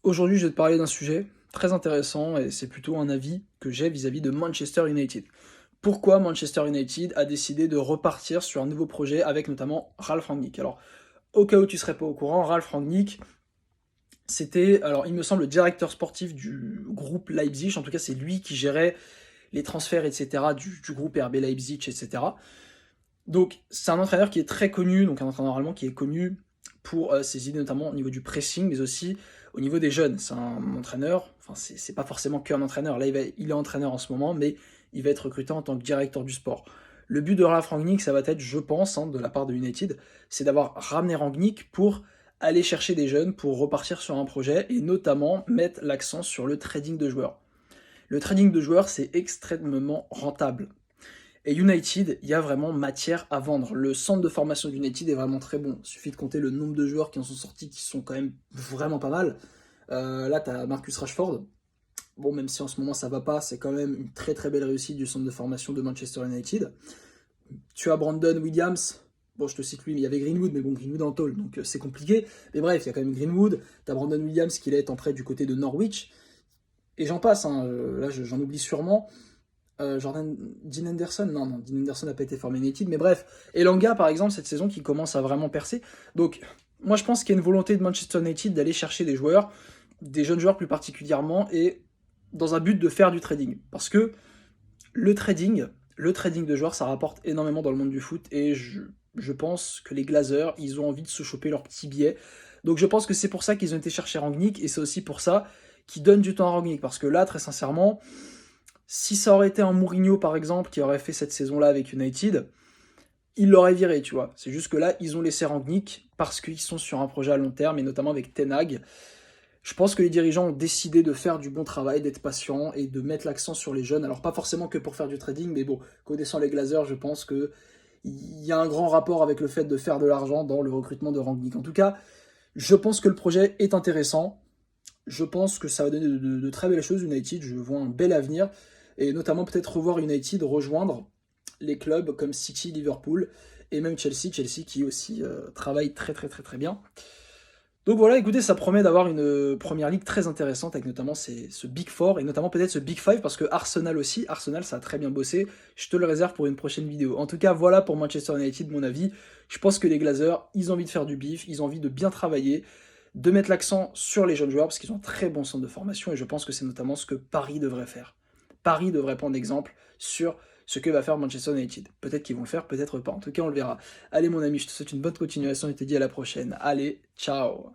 Aujourd'hui, je vais te parler d'un sujet très intéressant et c'est plutôt un avis que j'ai vis-à-vis de Manchester United. Pourquoi Manchester United a décidé de repartir sur un nouveau projet avec notamment Ralf Rangnick? Alors, au cas où tu serais pas au courant, Ralf Rangnick, c'était, alors il me semble, le directeur sportif du groupe Leipzig, en tout cas c'est lui qui gérait les transferts, etc., du groupe RB Leipzig, etc. Donc c'est un entraîneur qui est très connu, donc un entraîneur allemand qui est connu pour ses idées notamment au niveau du pressing, mais aussi au niveau des jeunes. C'est un entraîneur, enfin c'est pas forcément qu'un entraîneur, là il est entraîneur en ce moment, mais il va être recruté en tant que directeur du sport. Le but de Ralf Rangnick, ça va être, je pense, de la part de United, c'est d'avoir ramené Rangnick pour aller chercher des jeunes, pour repartir sur un projet, et notamment mettre l'accent sur le trading de joueurs. Le trading de joueurs, c'est extrêmement rentable. Et United, il y a vraiment matière à vendre. Le centre de formation d'United est vraiment très bon. Il suffit de compter le nombre de joueurs qui en sont sortis, qui sont quand même vraiment pas mal. Là, tu as Marcus Rashford. Bon, même si en ce moment ça va pas, c'est quand même une très très belle réussite du centre de formation de Manchester United. Tu as Brandon Williams. Bon, je te cite lui, mais il y avait Greenwood, mais bon, Greenwood en tôle, donc c'est compliqué. Mais bref, il y a quand même Greenwood. Tu as Brandon Williams qui est en prêt du côté de Norwich. Et j'en passe, hein. Là j'en oublie sûrement. Dean Henderson, non, Dean Henderson n'a pas été formé United, mais bref. Elanga, par exemple, cette saison qui commence à vraiment percer. Donc, moi, je pense qu'il y a une volonté de Manchester United d'aller chercher des joueurs, des jeunes joueurs plus particulièrement, et dans un but de faire du trading. Parce que le trading, le trading de joueurs, ça rapporte énormément dans le monde du foot, et je pense que les Glazers, ils ont envie de se choper leur petit billet. Donc, je pense que c'est pour ça qu'ils ont été chercher Rangnick, et c'est aussi pour ça qu'ils donnent du temps à Rangnick. Parce que là, très sincèrement, si ça aurait été un Mourinho, par exemple, qui aurait fait cette saison-là avec United, il l'aurait viré, tu vois. C'est juste que là, ils ont laissé Rangnick parce qu'ils sont sur un projet à long terme, et notamment avec Ten Hag. Je pense que les dirigeants ont décidé de faire du bon travail, d'être patients et de mettre l'accent sur les jeunes. Alors pas forcément que pour faire du trading, mais bon, connaissant les Glazers, je pense que il y a un grand rapport avec le fait de faire de l'argent dans le recrutement de Rangnick. En tout cas, je pense que le projet est intéressant. Je pense que ça va donner de très belles choses, United. Je vois un bel avenir. Et notamment peut-être revoir United rejoindre les clubs comme City, Liverpool et même Chelsea. Chelsea qui aussi travaille très très très très bien. Donc voilà, écoutez, ça promet d'avoir une première ligue très intéressante avec notamment ce Big Four et notamment peut-être ce Big Five parce que Arsenal aussi, Arsenal ça a très bien bossé. Je te le réserve pour une prochaine vidéo. En tout cas, voilà pour Manchester United, mon avis. Je pense que les Glazers, ils ont envie de faire du bif, ils ont envie de bien travailler, de mettre l'accent sur les jeunes joueurs parce qu'ils ont un très bon centre de formation et je pense que c'est notamment ce que Paris devrait faire. Paris devrait prendre exemple sur ce que va faire Manchester United. Peut-être qu'ils vont le faire, peut-être pas. En tout cas, on le verra. Allez mon ami, je te souhaite une bonne continuation et te dis à la prochaine. Allez, ciao!